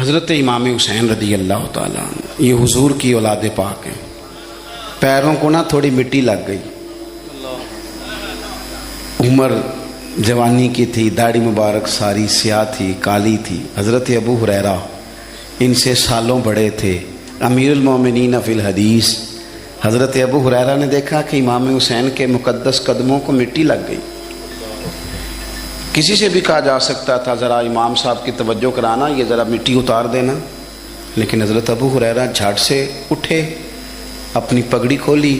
حضرت امام حسین رضی اللہ تعالیٰ عنہ یہ حضور کی اولاد پاک ہیں. پیروں کو نا تھوڑی مٹی لگ گئی. عمر جوانی کی تھی، داڑھی مبارک ساری سیاہ تھی، کالی تھی. حضرت ابو ہریرہ ان سے سالوں بڑے تھے، امیر المومنین فی الحدیث. حضرت ابو ہریرہ نے دیکھا کہ امام حسین کے مقدس قدموں کو مٹی لگ گئی. کسی سے بھی کہا جا سکتا تھا ذرا امام صاحب کی توجہ کرانا، یہ ذرا مٹی اتار دینا، لیکن حضرت ابو ہریرہ جھٹ سے اٹھے، اپنی پگڑی کھولی،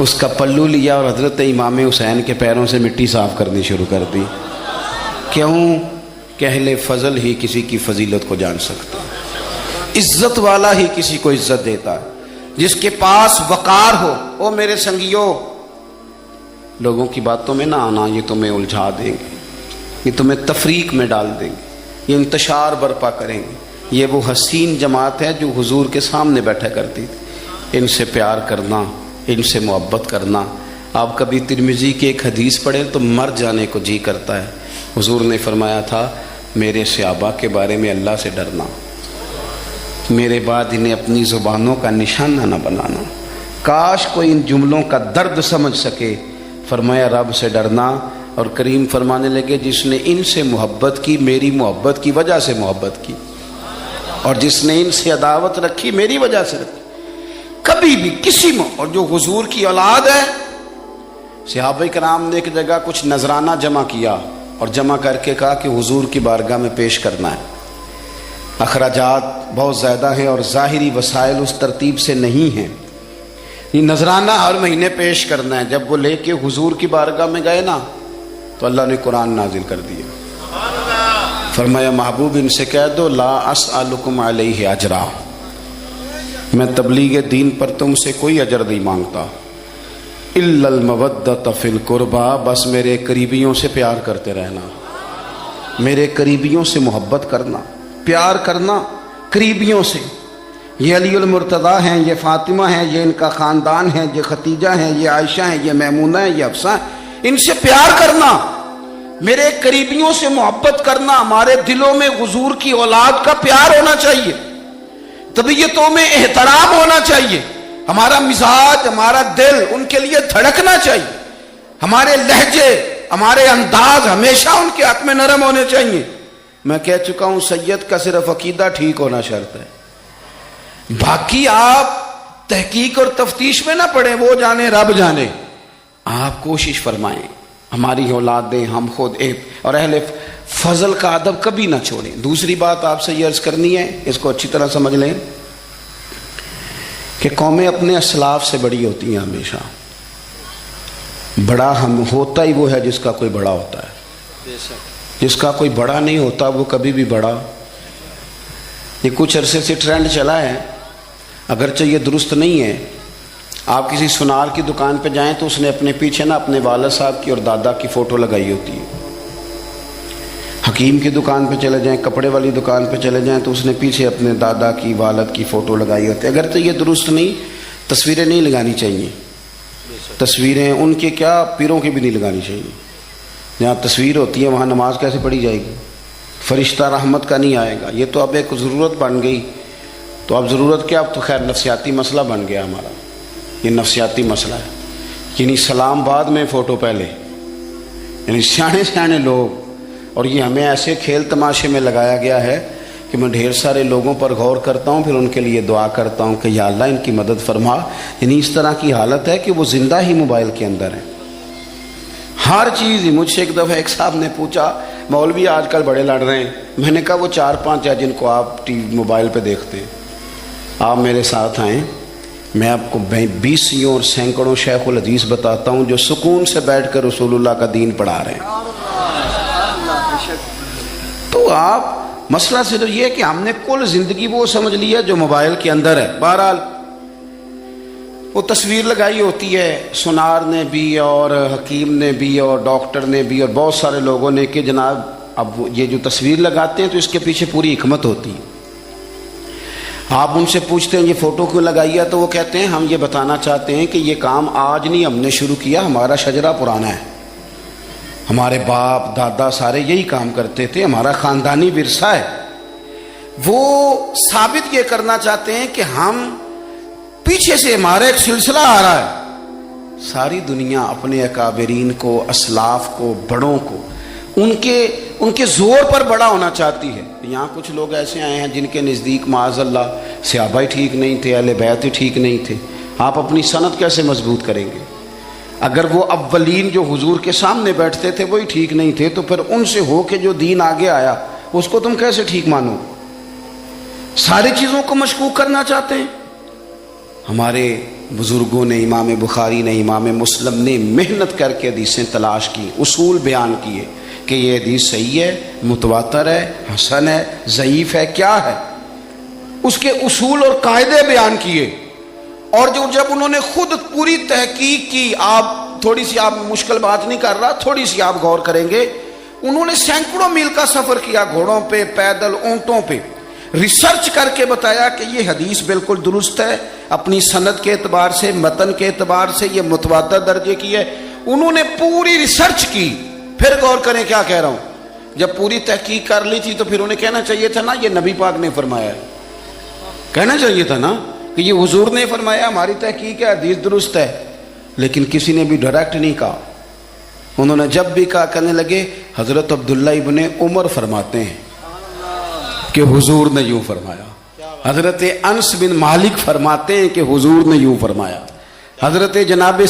اس کا پلو لیا اور حضرت امام حسین کے پیروں سے مٹی صاف کرنی شروع کر دی. کیوں کہ اہل فضل ہی کسی کی فضیلت کو جان سکتا ہے، عزت والا ہی کسی کو عزت دیتا ہے. جس کے پاس وقار ہو. او میرے سنگیو، لوگوں کی باتوں میں نہ آنا، یہ تمہیں الجھا دیں گے، یہ تمہیں تفریق میں ڈال دیں گے، یہ انتشار برپا کریں گے. یہ وہ حسین جماعت ہے جو حضور کے سامنے بیٹھا کرتی تھی. ان سے پیار کرنا، ان سے محبت کرنا. آپ کبھی ترمذی کی ایک حدیث پڑھیں تو مر جانے کو جی کرتا ہے. حضور نے فرمایا تھا میرے صحابہ کے بارے میں اللہ سے ڈرنا، میرے بعد انہیں اپنی زبانوں کا نشانہ نہ بنانا. کاش کوئی ان جملوں کا درد سمجھ سکے. فرمایا رب سے ڈرنا، اور کریم فرمانے لگے جس نے ان سے محبت کی میری محبت کی وجہ سے محبت کی، اور جس نے ان سے عداوت رکھی میری وجہ سے رکھی. کبھی بھی کسی میں، اور جو حضور کی اولاد ہے. صحابہ کرام نے ایک جگہ کچھ نذرانہ جمع کیا اور جمع کر کے کہا کہ حضور کی بارگاہ میں پیش کرنا ہے. اخراجات بہت زیادہ ہیں اور ظاہری وسائل اس ترتیب سے نہیں ہیں. یہ نذرانہ ہر مہینے پیش کرنا ہے. جب وہ لے کے حضور کی بارگاہ میں گئے نا تو اللہ نے قرآن نازل کر دیا. فرمایا محبوب ان سے کہہ دو لا اسألکم علیہ اجرا، میں تبلیغ دین پر تم سے کوئی اجر نہیں مانگتا. الا المودۃ فی القربى، بس میرے قریبیوں سے پیار کرتے رہنا، میرے قریبیوں سے محبت کرنا، پیار کرنا قریبیوں سے. یہ علی المرتضیٰ ہیں، یہ فاطمہ ہیں، یہ ان کا خاندان ہے، یہ ختیجہ ہیں، یہ عائشہ ہیں، یہ میمونہ ہیں، یہ حفصہ ہیں. ان سے پیار کرنا، میرے قریبیوں سے محبت کرنا. ہمارے دلوں میں حضور کی اولاد کا پیار ہونا چاہیے، طبیعتوں میں احترام ہونا چاہیے. ہمارا مزاج، ہمارا دل ان کے لیے دھڑکنا چاہیے. ہمارے لہجے، ہمارے انداز ہمیشہ ان کے حق میں نرم ہونے چاہیے. میں کہہ چکا ہوں سید کا صرف عقیدہ ٹھیک ہونا شرط ہے، باقی آپ تحقیق اور تفتیش میں نہ پڑیں، وہ جانے رب جانے. آپ کوشش فرمائیں ہماری اولادیں، ہم خود اور اہل فضل کا ادب کبھی نہ چھوڑیں. دوسری بات آپ سے یہ عرض کرنی ہے، اس کو اچھی طرح سمجھ لیں کہ قومیں اپنے اسلاف سے بڑی ہوتی ہیں. ہمیشہ بڑا ہم ہوتا ہی وہ ہے جس کا کوئی بڑا ہوتا ہے، جس کا کوئی بڑا نہیں ہوتا وہ کبھی بھی بڑا. یہ کچھ عرصے سے ٹرینڈ چلا ہے، اگرچہ یہ درست نہیں ہے. آپ کسی سنار کی دکان پہ جائیں تو اس نے اپنے پیچھے نا اپنے والد صاحب کی اور دادا کی فوٹو لگائی ہوتی ہے. حکیم کی دکان پہ چلے جائیں، کپڑے والی دکان پہ چلے جائیں تو اس نے پیچھے اپنے دادا کی، والد کی فوٹو لگائی ہوتی ہے. اگرچہ یہ درست نہیں، تصویریں نہیں لگانی چاہیے. تصویریں ان کے کیا، پیروں کی بھی نہیں لگانی چاہیے. جہاں تصویر ہوتی ہے وہاں نماز کیسے پڑھی جائے گی؟ فرشتہ رحمت کا نہیں آئے گا. یہ تو اب ایک ضرورت بن گئی. تو اب ضرورت کیا، اب تو خیر نفسیاتی مسئلہ بن گیا ہمارا. یہ نفسیاتی مسئلہ ہے، یعنی سلام بعد میں فوٹو پہلے. یعنی سیانے سیانے لوگ، اور یہ ہمیں ایسے کھیل تماشے میں لگایا گیا ہے کہ میں ڈھیر سارے لوگوں پر غور کرتا ہوں، پھر ان کے لیے دعا کرتا ہوں کہ یا اللہ ان کی مدد فرما. یعنی اس طرح کی حالت ہے کہ وہ زندہ ہی موبائل کے اندر ہیں، ہر چیز ہی. مجھ سے ایک دفعہ ایک صاحب نے پوچھا مولوی آج کل بڑے لڑ رہے ہیں. میں نے کہا وہ 4-5 ہے جن کو آپ موبائل پہ دیکھتے ہیں، آپ میرے ساتھ آئیں، میں آپ کو 20 اور سینکڑوں شیخ الحدیث بتاتا ہوں جو سکون سے بیٹھ کر رسول اللہ کا دین پڑھا رہے ہیں. تو آپ مسئلہ صرف یہ ہے کہ ہم نے کل زندگی وہ سمجھ لی ہے جو موبائل کے اندر ہے. بہرحال وہ تصویر لگائی ہوتی ہے سنار نے بھی اور حکیم نے بھی اور ڈاکٹر نے بھی اور بہت سارے لوگوں نے کہ جناب اب یہ جو تصویر لگاتے ہیں تو اس کے پیچھے پوری حکمت ہوتی ہے. آپ ان سے پوچھتے ہیں یہ فوٹو کیوں لگائی ہے تو وہ کہتے ہیں ہم یہ بتانا چاہتے ہیں کہ یہ کام آج نہیں ہم نے شروع کیا، ہمارا شجرہ پرانا ہے، ہمارے باپ دادا سارے یہی کام کرتے تھے، ہمارا خاندانی ورثہ ہے. وہ ثابت یہ کرنا چاہتے ہیں کہ ہم پیچھے سے ہمارا ایک سلسلہ آ رہا ہے. ساری دنیا اپنے اکابرین کو، اسلاف کو، بڑوں کو ان کے زور پر بڑا ہونا چاہتی ہے. یہاں کچھ لوگ ایسے آئے ہیں جن کے نزدیک معاذ اللہ صحابہ ہی ٹھیک نہیں تھے، اہل بیت ہی ٹھیک نہیں تھے. آپ اپنی سند کیسے مضبوط کریں گے؟ اگر وہ اولین جو حضور کے سامنے بیٹھتے تھے وہی ٹھیک نہیں تھے تو پھر ان سے ہو کے جو دین آگے آیا اس کو تم کیسے ٹھیک مانو؟ ساری چیزوں کو مشکوک کرنا چاہتے ہیں. ہمارے بزرگوں نے، امام بخاری نے، امام مسلم نے محنت کر کے حدیثیں تلاش کی، اصول بیان کیے کہ یہ حدیث صحیح ہے، متواتر ہے، حسن ہے، ضعیف ہے، کیا ہے، اس کے اصول اور قاعدے بیان کیے. اور جب انہوں نے خود پوری تحقیق کی، آپ مشکل بات نہیں کر رہا، تھوڑی سی آپ غور کریں گے، انہوں نے سینکڑوں میل کا سفر کیا، گھوڑوں پہ، پیدل، اونٹوں پہ، ریسرچ کر کے بتایا کہ یہ حدیث بالکل درست ہے، اپنی سند کے اعتبار سے، متن کے اعتبار سے یہ متواتر درجے کی ہے. انہوں نے پوری ریسرچ کی. پھر غور کریں کیا کہہ رہا ہوں، جب پوری تحقیق کر لی تھی تو پھر انہیں کہنا چاہیے تھا نا یہ نبی پاک نے فرمایا ہے، کہنا چاہیے تھا نا کہ یہ حضور نے فرمایا، ہماری تحقیق ہے، حدیث درست ہے. لیکن کسی نے بھی ڈائریکٹ نہیں کہا. انہوں نے جب بھی کہا کہنے لگے حضرت عبداللہ ابن عمر فرماتے ہیں کہ حضور نے یوں فرمایا، حضرت انس بن مالک فرماتے ہیں کہ حضور نے یوں فرمایا، حضرت جناب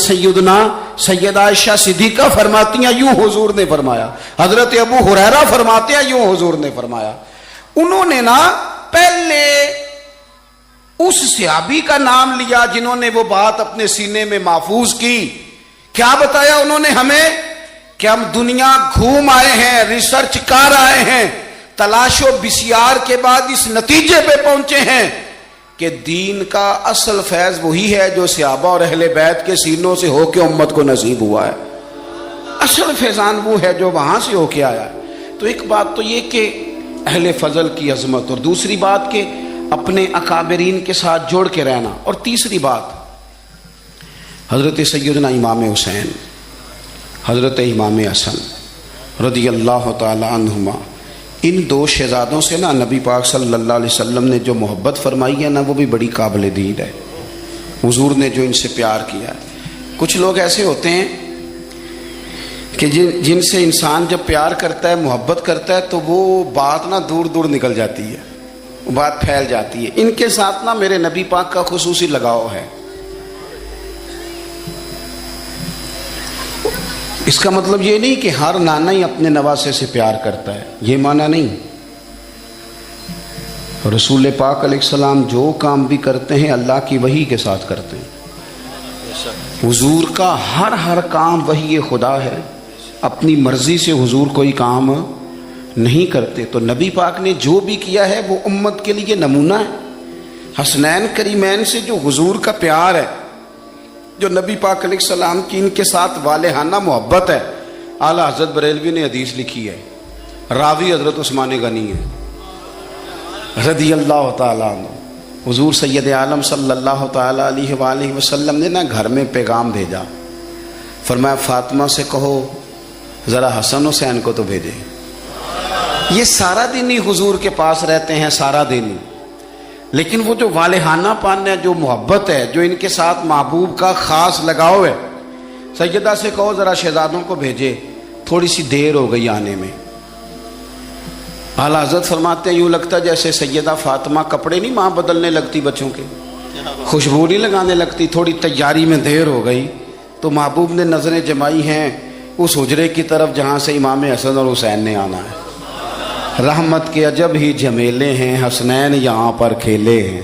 سیدہ عائشہ صدیقہ فرماتی ہیں یوں حضور نے فرمایا، حضرت ابو ہریرہ فرماتے ہیں یوں حضور نے فرمایا. انہوں نے نا پہلے اس صحابی کا نام لیا جنہوں نے وہ بات اپنے سینے میں محفوظ کی. کیا بتایا انہوں نے ہمیں کہ ہم دنیا گھوم آئے ہیں، ریسرچ کر آئے ہیں، تلاش و بسیار کے بعد اس نتیجے پہ پہنچے ہیں کہ دین کا اصل فیض وہی ہے جو صحابہ اور اہل بیت کے سینوں سے ہو کے امت کو نصیب ہوا ہے. اصل فیضان وہ ہے جو وہاں سے ہو کے آیا ہے. تو ایک بات تو یہ کہ اہل فضل کی عظمت، اور دوسری بات کہ اپنے اکابرین کے ساتھ جوڑ کے رہنا، اور تیسری بات حضرت سیدنا امام حسین، حضرت امام حسن رضی اللہ تعالی عنہما، ان دو شہزادوں سے نا نبی پاک صلی اللہ علیہ وسلم نے جو محبت فرمائی ہے نا وہ بھی بڑی قابل دید ہے. حضور نے جو ان سے پیار کیا ہے. کچھ لوگ ایسے ہوتے ہیں کہ جن سے انسان جب پیار کرتا ہے، محبت کرتا ہے، تو وہ بات نا دور دور نکل جاتی ہے، بات پھیل جاتی ہے. ان کے ساتھ نا میرے نبی پاک کا خصوصی لگاؤ ہے. اس کا مطلب یہ نہیں کہ ہر نانا ہی اپنے نواسے سے پیار کرتا ہے، یہ معنی نہیں. رسول پاک علیہ السلام جو کام بھی کرتے ہیں اللہ کی وحی کے ساتھ کرتے ہیں. حضور کا ہر کام وحی خدا ہے، اپنی مرضی سے حضور کوئی کام نہیں کرتے. تو نبی پاک نے جو بھی کیا ہے وہ امت کے لیے نمونہ ہے. حسنین کریمین سے جو حضور کا پیار ہے، جو نبی پاک علیہ السلام کی ان کے ساتھ والہانہ محبت ہے. اعلیٰ حضرت بریلوی نے حدیث لکھی ہے، راوی حضرت عثمان غنی ہے رضی اللہ تعالیٰ عنہ. حضور سید عالم صلی اللہ تعالیٰ علیہ وآلہ وسلم نے نا گھر میں پیغام بھیجا، فرمایا فاطمہ سے کہو ذرا حسن حسین کو تو بھیجے. یہ سارا دن ہی حضور کے پاس رہتے ہیں، سارا دن ہی، لیکن وہ جو والہانہ پن ہے، جو محبت ہے، جو ان کے ساتھ محبوب کا خاص لگاؤ ہے، سیدہ سے کہو ذرا شہزادوں کو بھیجے، تھوڑی سی دیر ہو گئی آنے میں. اعلیٰ حضرت فرماتے ہیں یوں لگتا جیسے سیدہ فاطمہ کپڑے نہیں ماں بدلنے لگتی بچوں کے، خوشبو نہیں لگانے لگتی، تھوڑی تیاری میں دیر ہو گئی تو محبوب نے نظریں جمائی ہیں اس حجرے کی طرف جہاں سے امام حسن اور حسین نے آنا ہے. رحمت کے عجب ہی جھمیلے ہیں، حسنین یہاں پر کھیلے ہیں.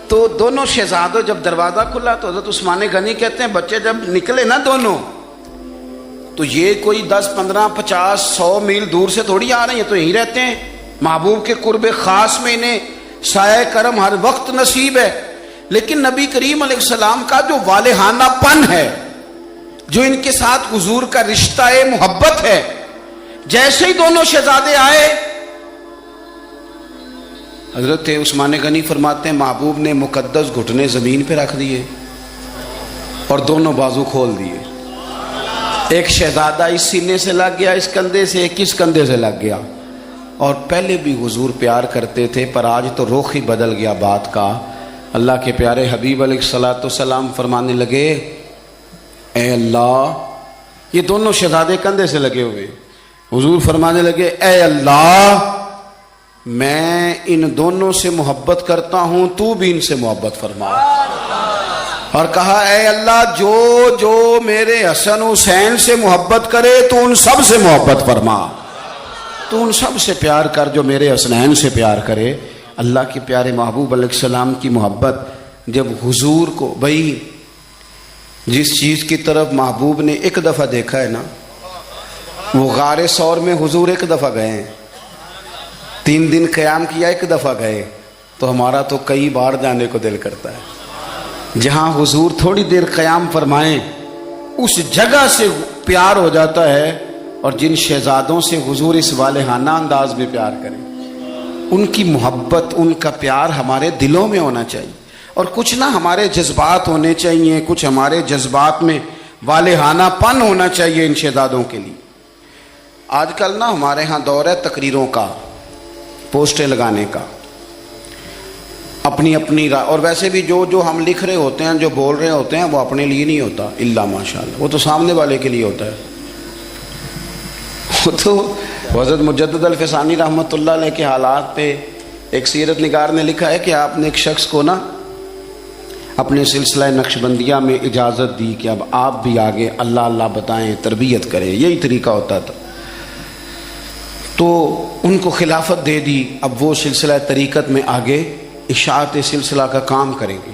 تو دونوں شہزادوں جب دروازہ کھلا تو حضرت عثمان غنی کہتے ہیں بچے جب نکلے نا دونوں تو یہ کوئی 10 15 50 100 میل دور سے تھوڑی آ رہے ہیں، تو یہیں رہتے ہیں. محبوب کے قرب خاص میں انہیں سایہ کرم ہر وقت نصیب ہے. لیکن نبی کریم علیہ السلام کا جو والہانہ پن ہے، جو ان کے ساتھ حضور کا رشتہ محبت ہے، جیسے ہی دونوں شہزادے آئے حضرت عثمان غنی فرماتے ہیں محبوب نے مقدس گھٹنے زمین پہ رکھ دیے اور دونوں بازو کھول دیے. ایک شہزادہ اس سینے سے لگ گیا اس کندھے سے، ایک اس کندھے سے لگ گیا. اور پہلے بھی حضور پیار کرتے تھے، پر آج تو رخ ہی بدل گیا بات کا۔ اللہ کے پیارے حبیب علیہ الصلوۃ والسلام فرمانے لگے، اے اللہ، یہ دونوں شہزادے کندھے سے لگے ہوئے، حضور فرمانے لگے، اے اللہ، میں ان دونوں سے محبت کرتا ہوں، تو بھی ان سے محبت فرما۔ اور کہا، اے اللہ، جو جو میرے حسن حسین سے محبت کرے تو ان سب سے محبت فرما، تو ان سب سے پیار کر جو میرے حسنین سے پیار کرے۔ اللہ کے پیارے محبوب علیہ السلام کی محبت جب حضور کو، بھائی جس چیز کی طرف محبوب نے ایک دفعہ دیکھا ہے نا، وہ غار ثور میں حضور ایک دفعہ گئے ہیں، 3 دن قیام کیا، ایک دفعہ گئے، تو ہمارا تو کئی بار جانے کو دل کرتا ہے۔ جہاں حضور تھوڑی دیر قیام فرمائیں اس جگہ سے پیار ہو جاتا ہے، اور جن شہزادوں سے حضور اس والہانہ انداز میں پیار کریں، ان کی محبت، ان کا پیار ہمارے دلوں میں ہونا چاہیے، اور کچھ نہ ہمارے جذبات ہونے چاہیے، کچھ ہمارے جذبات میں والہانہ پن ہونا چاہیے ان شہزادوں کے لیے۔ آج کل نا ہمارے ہاں دور ہے تقریروں کا، پوسٹیں لگانے کا، اپنی اپنی اور ویسے بھی جو ہم لکھ رہے ہوتے ہیں، جو بول رہے ہوتے ہیں، وہ اپنے لیے نہیں ہوتا، الا ماشاءاللہ، وہ تو سامنے والے کے لیے ہوتا ہے۔ وہ تو حضرت مجدد الفسانی رحمۃ اللہ علیہ کے حالات پہ ایک سیرت نگار نے لکھا ہے کہ آپ نے ایک شخص کو نا اپنے سلسلہ نقشبندیہ میں اجازت دی کہ اب آپ بھی آگے اللہ اللہ بتائیں، تربیت کریں، یہی طریقہ ہوتا تھا، تو ان کو خلافت دے دی، اب وہ سلسلہ طریقت میں آگے اشاعت سلسلہ کا کام کریں گے۔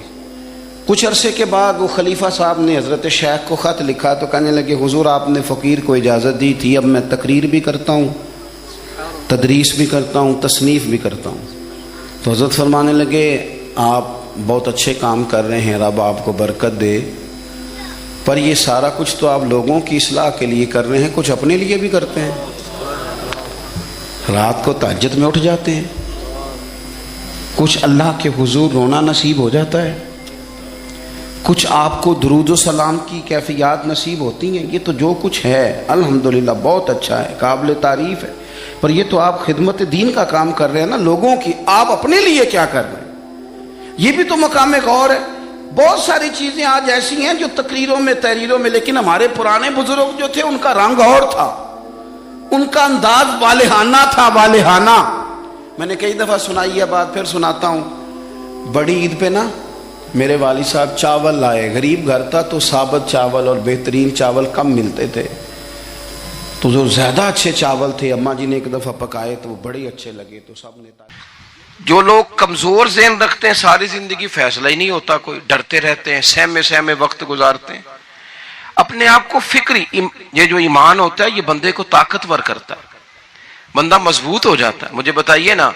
کچھ عرصے کے بعد وہ خلیفہ صاحب نے حضرت شیخ کو خط لکھا تو کہنے لگے، حضور آپ نے فقیر کو اجازت دی تھی، اب میں تقریر بھی کرتا ہوں، تدریس بھی کرتا ہوں، تصنیف بھی کرتا ہوں۔ تو حضرت فرمانے لگے، آپ بہت اچھے کام کر رہے ہیں، رب آپ کو برکت دے، پر یہ سارا کچھ تو آپ لوگوں کی اصلاح کے لیے کر رہے ہیں، کچھ اپنے لیے بھی کرتے ہیں، رات کو تہجد میں اٹھ جاتے ہیں، کچھ اللہ کے حضور رونا نصیب ہو جاتا ہے، کچھ آپ کو درود و سلام کی کیفیات نصیب ہوتی ہیں، یہ تو جو کچھ ہے الحمدللہ بہت اچھا ہے، قابل تعریف ہے، پر یہ تو آپ خدمت دین کا کام کر رہے ہیں نا، لوگوں کی، آپ اپنے لیے کیا کر رہے ہیں؟ یہ بھی تو مقام غور ہے۔ بہت ساری چیزیں آج ایسی ہیں جو تقریروں میں، تحریروں میں، لیکن ہمارے پرانے بزرگ جو تھے ان کا رنگ اور تھا، ان کا انداز والہانہ تھا، والہانہ۔ میں نے کئی دفعہ سنائی ہے بات، پھر سناتا ہوں۔ بڑی عید پہ نا میرے والد صاحب چاول لائے، غریب گھر تھا تو ثابت چاول اور بہترین چاول کم ملتے تھے، تو جو زیادہ اچھے چاول تھے اماں جی نے ایک دفعہ پکائے تو وہ بڑے اچھے لگے، تو سب نے جو لوگ کمزور ذہن رکھتے ہیں ساری زندگی فیصلہ ہی نہیں ہوتا، کوئی ڈرتے رہتے ہیں، سہمے وقت گزارتے ہیں اپنے آپ کو فکری، یہ جو ایمان ہوتا ہے یہ بندے کو طاقتور کرتا ہے، بندہ مضبوط ہو جاتا ہے۔ مجھے بتائیے نا،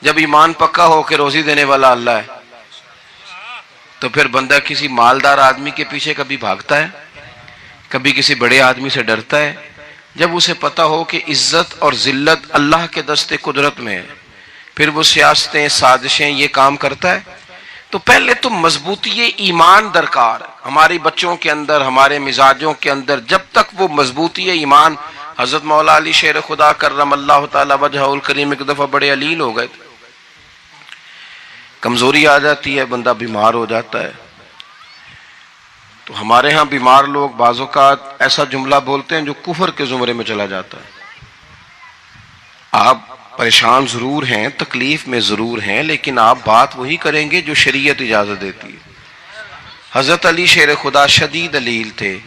جب ایمان پکا ہو کہ روزی دینے والا اللہ ہے، تو پھر بندہ کسی مالدار آدمی کے پیچھے کبھی بھاگتا ہے، کبھی کسی بڑے آدمی سے ڈرتا ہے؟ جب اسے پتا ہو کہ عزت اور ذلت اللہ کے دست قدرت میں ہے، پھر وہ سیاستیں، سازشیں، یہ کام کرتا ہے۔ تو پہلے تو مضبوطی ایمان درکار ہے ہماری بچوں کے اندر، ہمارے مزاجوں کے اندر۔ جب تک وہ مضبوطی ایمان، حضرت مولا علی شیر خدا کرم اللہ تعالی وجہہ الکریم ایک دفعہ بڑے علیل ہو گئے تھے، کمزوری آ جاتی ہے، بندہ بیمار ہو جاتا ہے۔ تو ہمارے ہاں بیمار لوگ بعض اوقات ایسا جملہ بولتے ہیں جو کفر کے زمرے میں چلا جاتا ہے۔ آپ پریشان ضرور ہیں، تکلیف میں ضرور ہیں، لیکن آپ بات وہی کریں گے جو شریعت اجازت دیتی ہے۔ حضرت علی شیر خدا شدید علیل تھے،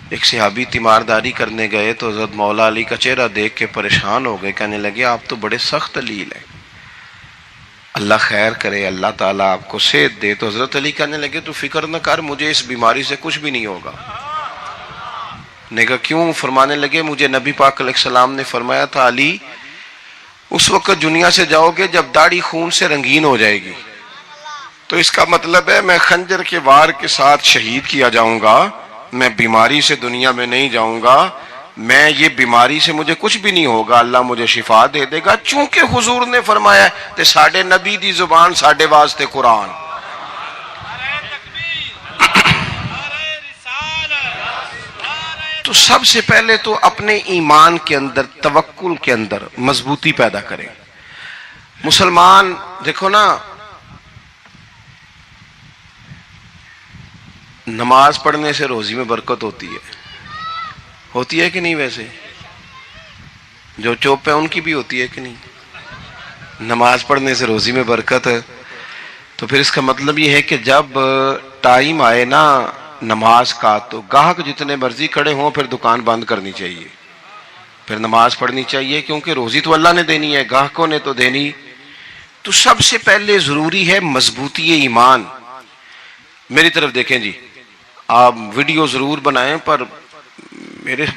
ایک صحابی تیمارداری کرنے گئے تو حضرت مولا علی کا چہرہ دیکھ کے پریشان ہو گئے، کہنے لگے آپ تو بڑے سخت علیل ہیں، اللہ خیر کرے، اللہ تعالیٰ آپ کو صحت دے۔ تو حضرت علی کہنے لگے تو فکر نہ کر، مجھے اس بیماری سے کچھ بھی نہیں ہوگا۔ نے کہا کیوں؟ فرمانے لگے مجھے نبی پاک علیہ السلام نے فرمایا تھا، علی اس وقت دنیا سے جاؤ گے جب داڑھی خون سے رنگین ہو جائے گی، تو اس کا مطلب ہے میں خنجر کے وار کے ساتھ شہید کیا جاؤں گا، میں بیماری سے دنیا میں نہیں جاؤں گا، میں یہ بیماری سے مجھے کچھ بھی نہیں ہوگا، اللہ مجھے شفا دے دے گا، چونکہ حضور نے فرمایا تے ساڈے نبی دی زبان ساڈے واسطے قرآن۔ تو سب سے پہلے تو اپنے ایمان کے اندر، توکل کے اندر مضبوطی پیدا کریں. مسلمان دیکھو نا، نماز پڑھنے سے روزی میں برکت ہوتی ہے کہ نہیں؟ ویسے جو چوپ ہے ان کی بھی ہوتی ہے کہ نہیں؟ نماز پڑھنے سے روزی میں برکت ہے. تو پھر اس کا مطلب یہ ہے کہ جب ٹائم آئے نا نماز کا، تو گاہک جتنے مرضی کھڑے ہوں پھر دکان بند کرنی چاہیے، پھر نماز پڑھنی چاہیے، کیونکہ روزی تو اللہ نے دینی ہے، گاہکوں نے تو دینی. تو سب سے پہلے ضروری ہے مضبوطی ایمان. میری طرف دیکھیں جی، آپ ویڈیو ضرور بنائیں پر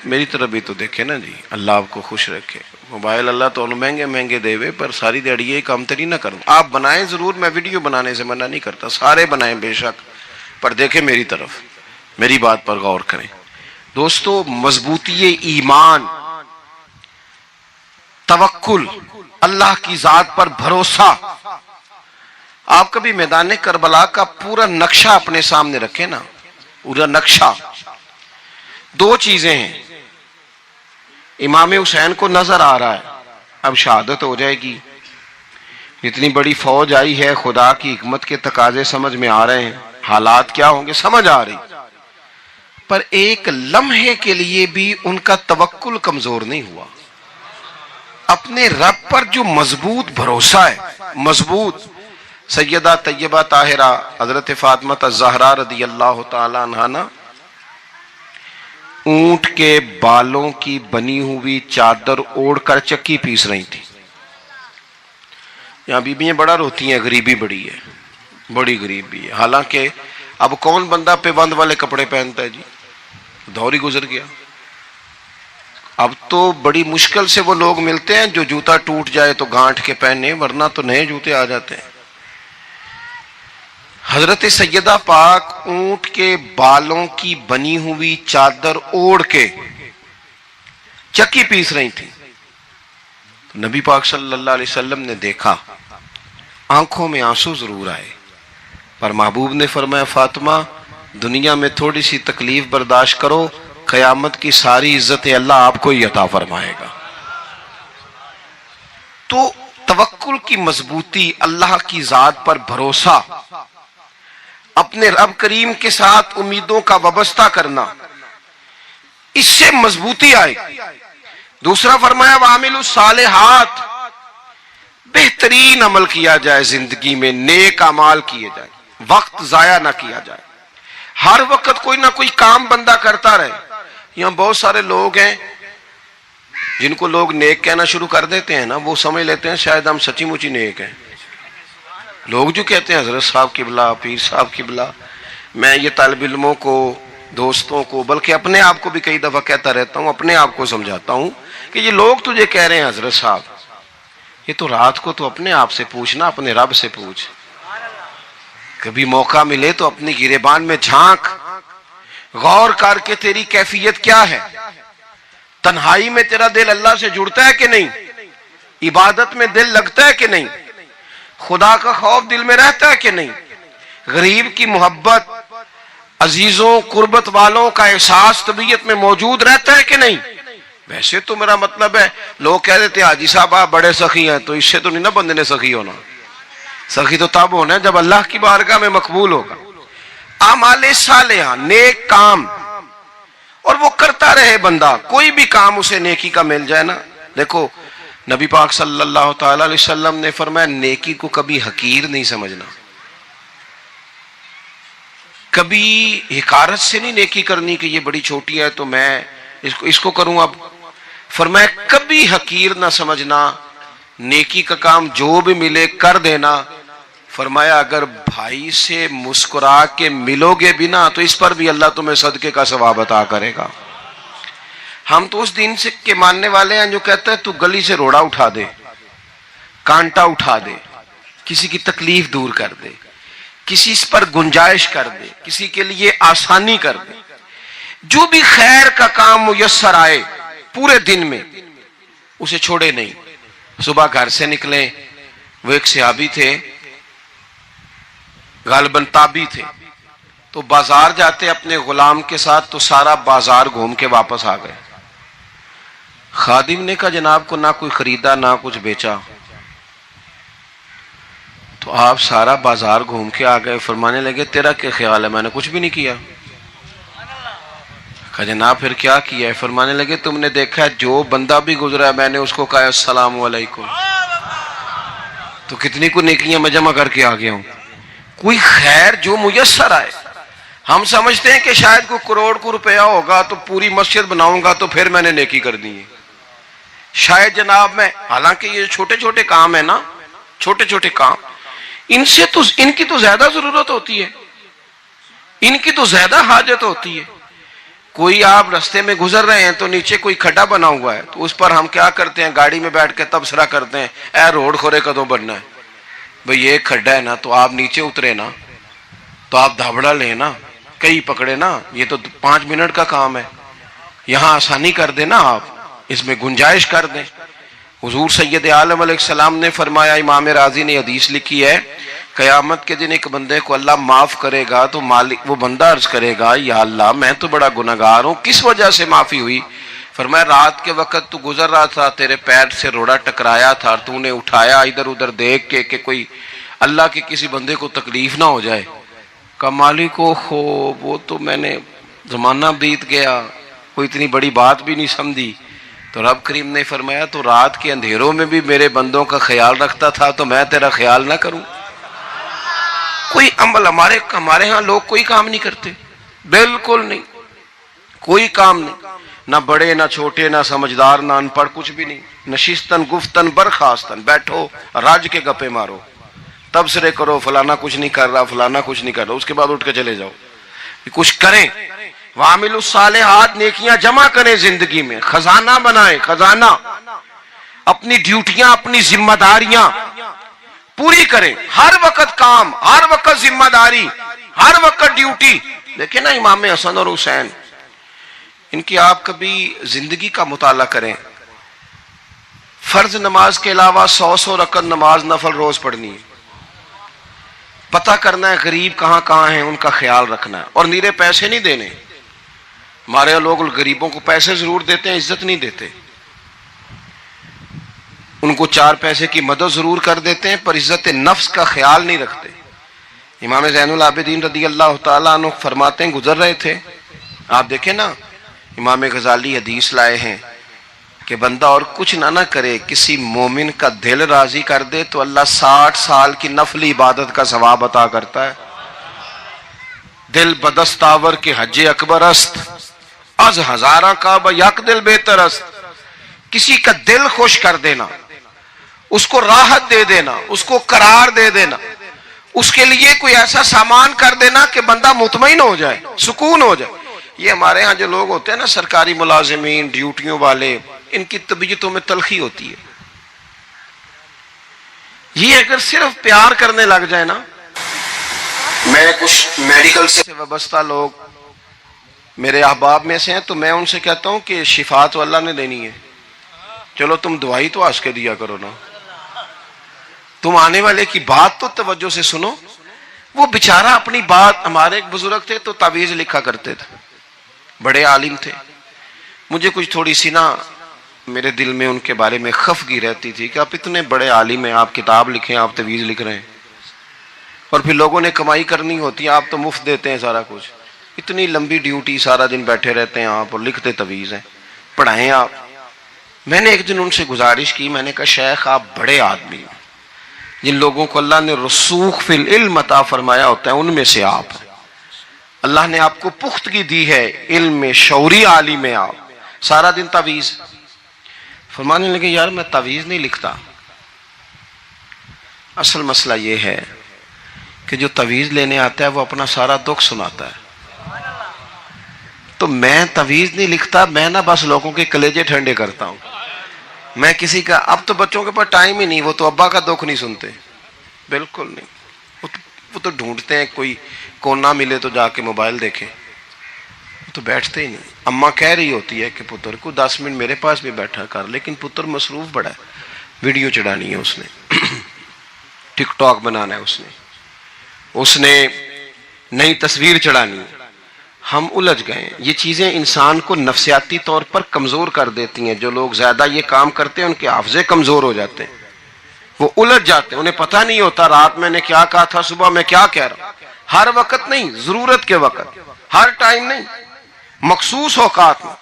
میری طرف بھی تو دیکھیں نا جی. اللہ آپ کو خوش رکھے. موبائل اللہ تو مہنگے دے وے، پر ساری دیڑی یہ کام تری نہ کروں. آپ بنائیں ضرور، میں ویڈیو بنانے سے منع نہیں کرتا، سارے بنائیں بے شک، پر دیکھیں میری طرف، میری بات پر غور کریں. دوستو، مضبوطی ایمان، توکل، اللہ کی ذات پر بھروسہ. آپ کبھی میدان کربلا کا پورا نقشہ اپنے سامنے رکھیں نا، پورا نقشہ. دو چیزیں ہیں. امام حسین کو نظر آ رہا ہے اب شہادت ہو جائے گی، اتنی بڑی فوج آئی ہے، خدا کی حکمت کے تقاضے سمجھ میں آ رہے ہیں، حالات کیا ہوں گے سمجھ آ رہی، پر ایک لمحے کے لیے بھی ان کا توکل کمزور نہیں ہوا. اپنے رب پر جو مضبوط بھروسہ ہے، مضبوط. سیدہ طیبہ طاہرہ حضرت فاطمہ الزہرا رضی اللہ تعالی عنہا نا اونٹ کے بالوں کی بنی ہوئی چادر اوڑھ کر چکی پیس رہی تھی. یہاں بیویاں بڑا روتی ہیں، غریبی بڑی ہے، بڑی غریبی ہے. حالانکہ اب کون بندہ پیبند والے کپڑے پہنتا ہے جی، دور ہی گزر گیا. اب تو بڑی مشکل سے وہ لوگ ملتے ہیں جو جوتا ٹوٹ جائے تو گانٹھ کے پہنے، ورنہ تو نئے جوتے آ جاتے ہیں. حضرت سیدہ پاک اونٹ کے بالوں کی بنی ہوئی چادر اوڑھ کے چکی پیس رہی تھی. نبی پاک صلی اللہ علیہ وسلم نے دیکھا، آنکھوں میں آنسو ضرور آئے، پر محبوب نے فرمایا فاطمہ دنیا میں تھوڑی سی تکلیف برداشت کرو، قیامت کی ساری عزت اللہ آپ کو ہی عطا فرمائے گا. تو توکل کی مضبوطی، اللہ کی ذات پر بھروسہ، اپنے رب کریم کے ساتھ امیدوں کا وابستہ کرنا، اس سے مضبوطی آئے. دوسرا فرمایا وَعَمِلُوا الصَّالِحَاتِ، بہترین عمل کیا جائے زندگی میں، نیک اعمال کیے جائے، وقت ضائع نہ کیا جائے. ہر وقت کوئی نہ کوئی کام بندہ کرتا رہے. یہاں بہت سارے لوگ ہیں جن کو لوگ نیک کہنا شروع کر دیتے ہیں نا، وہ سمجھ لیتے ہیں شاید ہم سچی مچی نیک ہیں. لوگ جو کہتے ہیں حضرت صاحب قبلہ، پیر صاحب قبلہ، میں یہ طالب علموں کو، دوستوں کو، بلکہ اپنے آپ کو بھی کئی دفعہ کہتا رہتا ہوں، اپنے آپ کو سمجھاتا ہوں کہ یہ لوگ تجھے کہہ رہے ہیں حضرت صاحب، یہ تو رات کو تو اپنے آپ سے پوچھنا، اپنے رب سے پوچھ. کبھی موقع ملے تو اپنی گریبان میں جھانک، غور کر کے تیری کیفیت کیا ہے. تنہائی میں تیرا دل اللہ سے جڑتا ہے کہ نہیں؟ عبادت میں دل لگتا ہے کہ نہیں؟ خدا کا خوف دل میں رہتا ہے کہ نہیں؟ غریب کی محبت، عزیزوں قربت والوں کا احساس طبیعت میں موجود رہتا ہے کہ نہیں؟ ویسے تو میرا مطلب ہے، لوگ کہہ دیتے ہیں حاجی صاحب آپ بڑے سخی ہیں، تو اس سے تو نہیں نا بندے نے سخی ہونا. سخی تو تب ہونا ہے جب اللہ کی بارگاہ میں مقبول ہوگا. اعمال صالحہ، نیک کام، اور وہ کرتا رہے بندہ، کوئی بھی کام اسے نیکی کا مل جائے نا. دیکھو نبی پاک صلی اللہ تعالی علیہ وسلم نے فرمایا نیکی کو کبھی حقیر نہیں سمجھنا، کبھی حقارت سے نہیں نیکی کرنی کہ یہ بڑی چھوٹی ہے تو میں اس کو کروں. اب فرمایا کبھی حقیر نہ سمجھنا، نیکی کا کام جو بھی ملے کر دینا. فرمایا اگر بھائی سے مسکرا کے ملو گے بھی نا تو اس پر بھی اللہ تمہیں صدقے کا ثواب عطا کرے گا. ہم تو اس دین سے کے ماننے والے ہیں جو کہتا ہے تو گلی سے روڑا اٹھا دے، کانٹا اٹھا دے، کسی کی تکلیف دور کر دے، کسی اس پر گنجائش کر دے، کسی کے لیے آسانی کر دے. جو بھی خیر کا کام میسر آئے پورے دن میں اسے چھوڑے نہیں. صبح گھر سے نکلیں، وہ ایک صحابی تھے، غالباً تابعی تھے، تو بازار جاتے اپنے غلام کے ساتھ تو سارا بازار گھوم کے واپس آ گئے. خادم نے کہا جناب کو نہ کوئی خریدا نہ کچھ بیچا. تو آپ سارا بازار گھوم کے آ گئے. فرمانے لگے تیرا کیا خیال ہے؟ میں نے کچھ بھی نہیں کیا. کہا جناب پھر کیا کیا ہے؟ فرمانے لگے تم نے دیکھا ہے جو بندہ بھی گزرا ہے میں نے اس کو کہا السلام علیکم. تو کتنی کو نیکیاں میں جمع کر کے آ گیا ہوں. کوئی خیر جو میسر آئے. ہم سمجھتے ہیں کہ شاید کوئی کروڑ کو روپیہ ہوگا تو پوری مسجد بناؤں گا تو پھر میں نے نیکی کر دی ہے. شاید جناب میں، حالانکہ یہ چھوٹے چھوٹے کام ہیں نا، چھوٹے چھوٹے کام، ان سے تو ان کی تو زیادہ ضرورت ہوتی ہے، ان کی تو زیادہ حاجت ہوتی ہے. کوئی آپ رستے میں گزر رہے ہیں تو نیچے کوئی کھڈا بنا ہوا ہے تو اس پر ہم کیا کرتے ہیں؟ گاڑی میں بیٹھ کے تبصرہ کرتے ہیں اے روڈ کھورے کدوں بننا ہے. بھئی یہ کھڈا ہے نا تو آپ نیچے اترے نا، تو آپ دھابڑا لیں نا، کئی پکڑے نا، یہ تو 5 منٹ کا کام ہے. یہاں آسانی کر دیں نا، آپ اس میں گنجائش کر دیں. حضور سید عالم علیہ السلام نے فرمایا، امام راضی نے حدیث لکھی ہے، قیامت کے دن ایک بندے کو اللہ معاف کرے گا تو مالک وہ بندہ عرض کرے گا یا اللہ میں تو بڑا گنہگار ہوں، کس وجہ سے معافی ہوئی؟ فرمایا رات کے وقت تو گزر رہا تھا، تیرے پیر سے روڑا ٹکرایا تھا، تو نے اٹھایا ادھر ادھر دیکھ کے کہ کوئی اللہ کے کسی بندے کو تکلیف نہ ہو جائے. کہ مالک کو ہو وہ تو میں نے زمانہ بیت گیا، کوئی اتنی بڑی بات بھی نہیں سمجھی. تو رب کریم نے فرمایا تو رات کے اندھیروں میں بھی میرے بندوں کا خیال رکھتا تھا تو میں تیرا خیال نہ کروں؟ کوئی عمل ہمارے ہاں لوگ کوئی کام نہیں کرتے، بالکل نہیں، کوئی کام نہیں، نہ بڑے نہ چھوٹے نہ سمجھدار نہ ان پڑھ، کچھ بھی نہیں. نشستن گفتن برخاستن، بیٹھو راج کے گپے مارو، تبصرے کرو فلانا کچھ نہیں کر رہا فلانا کچھ نہیں کر رہا، اس کے بعد اٹھ کے چلے جاؤ. کچھ کریں، وعملوا الصالحات، نیکیاں جمع کریں زندگی میں، خزانہ بنائیں، خزانہ. اپنی ڈیوٹیاں اپنی ذمہ داریاں پوری کریں، ہر وقت کام، ہر وقت ذمہ داری، ہر وقت ڈیوٹی. دیکھیں نا امام حسن اور حسین، ان کی آپ کبھی زندگی کا مطالعہ کریں. فرض نماز کے علاوہ 100 رکعت نماز نفل روز پڑھنی ہے. پتہ کرنا ہے غریب کہاں کہاں ہیں، ان کا خیال رکھنا ہے، اور نیرے پیسے نہیں دینے. ہمارے لوگ غریبوں کو پیسے ضرور دیتے ہیں، عزت نہیں دیتے. ان کو 4 پیسے کی مدد ضرور کر دیتے ہیں پر عزت نفس کا خیال نہیں رکھتے. امام زین العابدین رضی اللہ تعالیٰ عنہ فرماتے ہیں، گزر رہے تھے، آپ دیکھیں نا امام غزالی حدیث لائے ہیں کہ بندہ اور کچھ نہ کرے، کسی مومن کا دل راضی کر دے تو اللہ 60 سال کی نفلی عبادت کا ثواب عطا کرتا ہے. دل بدستاور کے حج اکبر است، از ہزارہ کعبہ یک دل بہتر است. کسی کا دل خوش کر دینا، اس کو راحت دے دینا، اس کو قرار دے دینا، اس کے لیے کوئی ایسا سامان کر دینا کہ بندہ مطمئن ہو جائے، سکون ہو جائے. یہ ہمارے ہاں جو لوگ ہوتے ہیں نا سرکاری ملازمین، ڈیوٹیوں والے، ان کی طبیعتوں میں تلخی ہوتی ہے. یہ اگر صرف پیار کرنے لگ جائے نا، میں کچھ میڈیکل سے وابستہ لوگ میرے احباب میں سے ہیں تو میں ان سے کہتا ہوں کہ شفا تو اللہ نے دینی ہے، چلو تم دوائی تو ہنس کے دیا کرو نا، تم آنے والے کی بات تو توجہ سے سنو. وہ بیچارہ اپنی بات، ہمارے ایک بزرگ تھے تو تعویذ لکھا کرتے تھے، بڑے عالم تھے. مجھے کچھ تھوڑی سی نا میرے دل میں ان کے بارے میں خفگی رہتی تھی کہ آپ اتنے بڑے عالم ہیں، آپ کتاب لکھیں، آپ تعویذ لکھ رہے ہیں، اور پھر لوگوں نے کمائی کرنی ہوتی ہے، آپ تو مفت دیتے ہیں سارا کچھ. اتنی لمبی ڈیوٹی، سارا دن بیٹھے رہتے ہیں آپ اور لکھتے تعویذ ہیں، پڑھائیں آپ. میں نے ایک دن ان سے گزارش کی، میں نے کہا شیخ آپ بڑے آدمی ہیں، جن لوگوں کو اللہ نے رسوخ فی العلم عطا فرمایا ہوتا ہے ان میں سے آپ ہیں. اللہ نے آپ کو پختگی دی ہے علم میں، شعوری عالم میں، آپ سارا دن تعویذ. فرمانے لگے یار میں تعویذ نہیں لکھتا، اصل مسئلہ یہ ہے کہ جو تعویذ لینے آتا ہے وہ اپنا سارا دکھ سناتا ہے. تو میں تعویذ نہیں لکھتا، میں نا بس لوگوں کے کلیجے ٹھنڈے کرتا ہوں. میں کسی کا، اب تو بچوں کے پاس ٹائم ہی نہیں، وہ تو ابا کا دکھ نہیں سنتے، بالکل نہیں. وہ تو ڈھونڈتے ہیں کوئی کونا ملے تو جا کے موبائل دیکھیں، وہ تو بیٹھتے ہی نہیں. اماں کہہ رہی ہوتی ہے کہ پتر کو 10 منٹ میرے پاس بھی بیٹھا کر، لیکن پتر مصروف بڑا ہے، ویڈیو چڑھانی ہے اس نے، ٹک ٹاک بنانا ہے اس نے نئی تصویر چڑھانی، ہم الجھ گئے۔ یہ چیزیں انسان کو نفسیاتی طور پر کمزور کر دیتی ہیں۔ جو لوگ زیادہ یہ کام کرتے ہیں ان کے حافظے کمزور ہو جاتے ہیں، وہ الجھ جاتے ہیں، انہیں پتہ نہیں ہوتا رات میں نے کیا کہا تھا، صبح میں کیا کہہ رہا ہوں۔ ہر وقت نہیں، ضرورت کے وقت، ہر ٹائم نہیں، مخصوص اوقات میں۔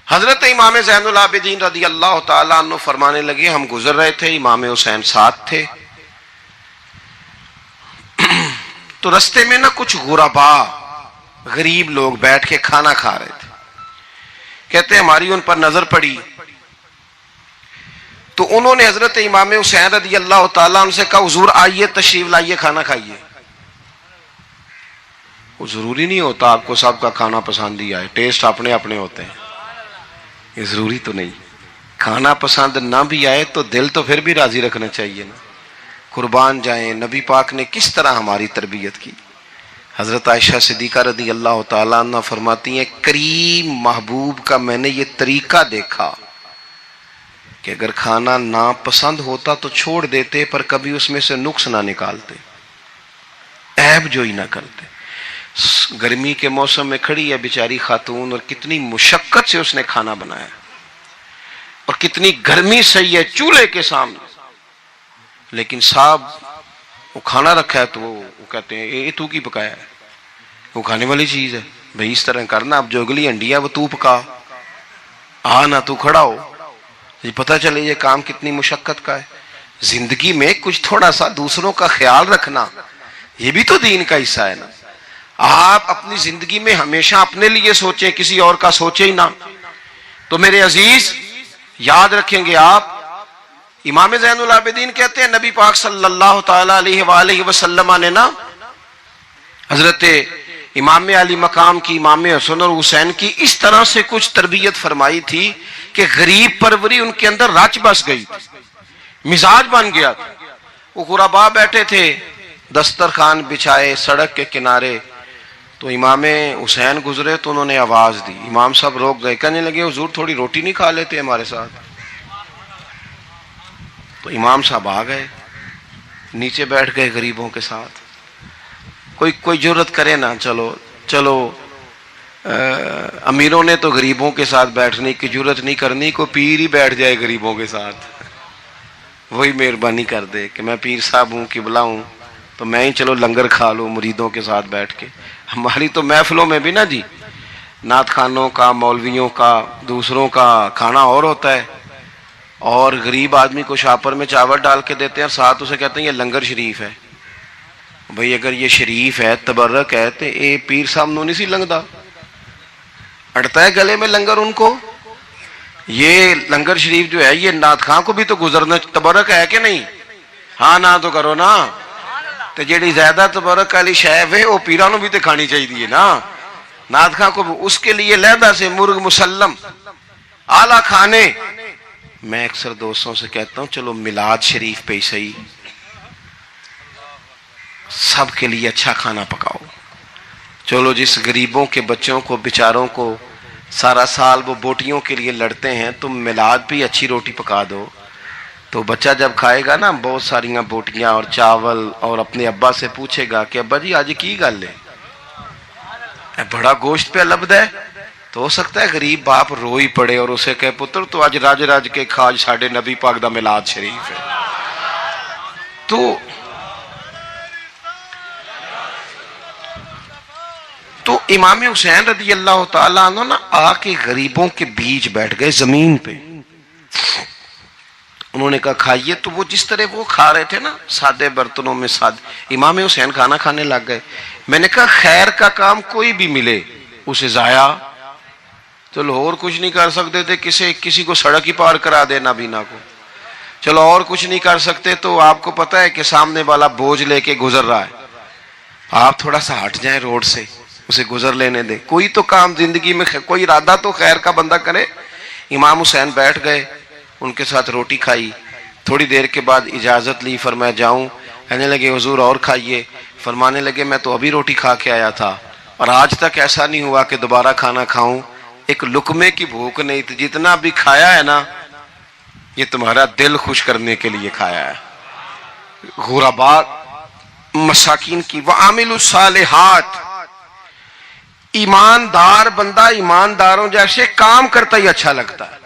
حضرت امام زین العابدین رضی اللہ تعالیٰ عنہ فرمانے لگے، ہم گزر رہے تھے، امام حسین ساتھ تھے، تو رستے میں نا کچھ غربا، غریب لوگ بیٹھ کے کھانا کھا رہے تھے۔ کہتے ہماری ان پر نظر پڑی تو انہوں نے حضرت امام حسین رضی اللہ تعالیٰ عنہ سے کہا، حضور آئیے، تشریف لائیے، کھانا کھائیے۔ وہ ضروری نہیں ہوتا آپ کو سب کا کھانا پسند ہی آئے، ٹیسٹ اپنے اپنے ہوتے ہیں، یہ ضروری تو نہیں۔ کھانا پسند نہ بھی آئے تو دل تو پھر بھی راضی رکھنا چاہیے نا۔ قربان جائیں، نبی پاک نے کس طرح ہماری تربیت کی۔ حضرت عائشہ صدیقہ رضی اللہ تعالیٰ عنہ فرماتی ہیں، کریم محبوب کا میں نے یہ طریقہ دیکھا کہ اگر کھانا ناپسند ہوتا تو چھوڑ دیتے، پر کبھی اس میں سے نقص نہ نکالتے، عیب جوئی نہ کرتے۔ گرمی کے موسم میں کھڑی ہے بیچاری خاتون، اور کتنی مشقت سے اس نے کھانا بنایا، اور کتنی گرمی سہی ہے چولہے کے سامنے، لیکن صاحب وہ کھانا رکھا ہے تو وہ کہتے ہیں یہ تو کی پکایا ہے، وہ کھانے والی چیز ہے بھئی، اس طرح کرنا، اب جو اگلی ہنڈی ہے وہ تو پکا، نہ تو کھڑا ہو۔ یہ پتہ چلے یہ کام کتنی مشقت کا ہے۔ زندگی میں کچھ تھوڑا سا دوسروں کا خیال رکھنا، یہ بھی تو دین کا حصہ ہے نا۔ آپ اپنی زندگی میں ہمیشہ اپنے لیے سوچیں، کسی اور کا سوچیں ہی نہ۔ تو میرے عزیز یاد رکھیں گے آپ، امام زین العابدین کہتے ہیں نبی پاک صلی اللہ تعالی علیہ وآلہ وسلم نے نا حضرت امام علی مقام کی، امام حسن اور حسین کی اس طرح سے کچھ تربیت فرمائی تھی کہ غریب پروری ان کے اندر رچ بس گئی تھی، مزاج بن گیا تھا۔ وہ غربا بیٹھے تھے، دسترخوان بچھائے سڑک کے کنارے، تو امام حسین گزرے تو انہوں نے آواز دی، امام صاحب روک گئے، کہنے لگے حضور تھوڑی روٹی نہیں کھا لیتے ہمارے ساتھ؟ تو امام صاحب آ گئے، نیچے بیٹھ گئے غریبوں کے ساتھ۔ کوئی جرت کرے نا، چلو امیروں نے تو غریبوں کے ساتھ بیٹھنے کی جرت نہیں کرنی، کوئی پیر ہی بیٹھ جائے غریبوں کے ساتھ، وہی مہربانی کر دے کہ میں پیر صاحب ہوں، قبلہ ہوں، تو میں ہی چلو لنگر کھا لوں مریدوں کے ساتھ بیٹھ کے۔ ہماری تو محفلوں میں بھی نا جی، نعت خانوں کا، مولویوں کا، دوسروں کا کھانا اور ہوتا ہے، اور غریب آدمی کو شاپر میں چاول ڈال کے دیتے ہیں اور ساتھ اسے کہتے ہیں یہ لنگر شریف ہے۔ بھئی اگر یہ شریف ہے، تبرک ہے، تو اے پیر صاحب نو نہیں سی لنگدا، اڑتا ہے گلے میں لنگر ان کو۔ یہ لنگر شریف جو ہے یہ نعت خان کو بھی تو گزرنا تبرک ہے کہ نہیں؟ ہاں نہ تو کرو نا، تو جیڑی زیادہ تبرک والی شے ہے وہ پیرانوں بھی تو کھانی چاہیے نا، نعت خان کو اس کے لیے لہدہ سے مرغ مسلم اعلیٰ کھانے۔ میں اکثر دوستوں سے کہتا ہوں چلو میلاد شریف پہ ہی صحیح، سب کے لیے اچھا کھانا پکاؤ۔ چلو جس غریبوں کے بچوں کو بیچاروں کو سارا سال وہ بوٹیوں کے لیے لڑتے ہیں، تم میلاد بھی اچھی روٹی پکا دو، تو بچہ جب کھائے گا نا بہت ساریاں بوٹیاں اور چاول، اور اپنے ابا سے پوچھے گا کہ ابا جی آج کی گل ہے، بڑا گوشت پہ لبد ہے، تو ہو سکتا ہے غریب باپ رو ہی پڑے اور اسے کہے پتر تو آج راج راج کے کھاج ساڑھے نبی پاک دا میلاد شریف ہے۔ تو امام حسین رضی اللہ تعالیٰ عنہ نا آ کے غریبوں کے بیچ بیٹھ گئے زمین پہ، انہوں نے کہا کھائیے، تو وہ جس طرح وہ کھا رہے تھے نا سادے برتنوں میں امام حسین کھانا کھانے لگ گئے۔ میں نے کہا خیر کا کام کوئی بھی ملے اسے ضائع، چلو اور کچھ نہیں کر سکتے تھے، کسی کو سڑک ہی پار کرا دے نابینا کو، چلو اور کچھ نہیں کر سکتے، تو آپ کو پتہ ہے کہ سامنے والا بوجھ لے کے گزر رہا ہے، آپ تھوڑا سا ہٹ جائیں روڈ سے، اسے گزر لینے دیں، کوئی تو کام زندگی میں کوئی ارادہ تو خیر کا بندہ کرے۔ امام حسین بیٹھ گئے، ان کے ساتھ روٹی کھائی، تھوڑی دیر کے بعد اجازت لی، فرمایا جاؤں؟ کہنے لگے حضور اور کھائیے۔ فرمانے لگے میں تو ابھی روٹی کھا کے آیا تھا اور آج تک ایسا نہیں ہوا کہ دوبارہ کھانا کھاؤں، ایک لقمے کی بھوک نہیں تھی، جتنا بھی کھایا ہے نا یہ تمہارا دل خوش کرنے کے لیے کھایا ہے۔ غربا مساکین کی. وعاملوا الصالحات، ایماندار بندہ ایمانداروں جیسے کام کرتا ہی اچھا لگتا ہے.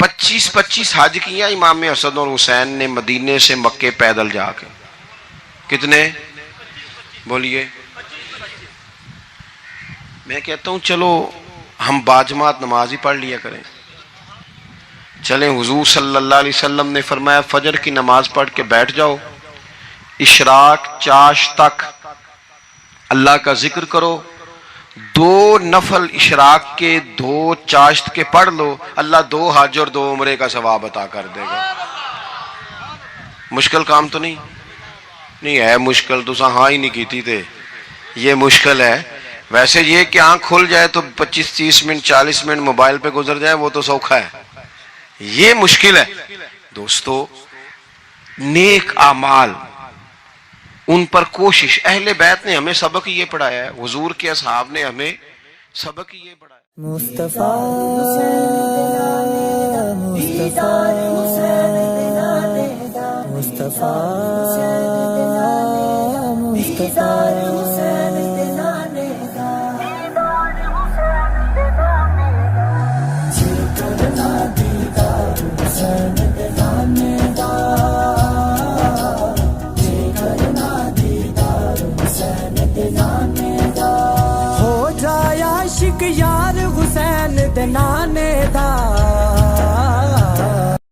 25 حج کیا امام حسن اور حسین نے مدینے سے مکے پیدل جا کے. کتنے بولیے؟ میں کہتا ہوں چلو ہم باجماعت نماز ہی پڑھ لیا کریں. چلیں، حضور صلی اللہ علیہ وسلم نے فرمایا فجر کی نماز پڑھ کے بیٹھ جاؤ، اشراق چاش تک اللہ کا ذکر کرو، 2 نفل اشراق کے 2 چاشت کے پڑھ لو، اللہ 2 حج اور 2 عمرے کا ثواب عطا کر دے گا. مشکل کام تو نہیں ہے. مشکل تو ہاں ہی نہیں کیتی تھے، یہ مشکل ہے. ویسے یہ کہ آنکھ کھل جائے تو 25-30 منٹ 40 منٹ موبائل پہ گزر جائے وہ تو سوکھا ہے، یہ مشکل ہے. دوستو، نیک اعمال ان پر کوشش. اہل بیت نے ہمیں سبق یہ پڑھایا ہے، حضور کے اصحاب نے ہمیں سبق یہ پڑھایا. مصطفیٰ ہو جائے عاشق یار حسین دے نانے دا.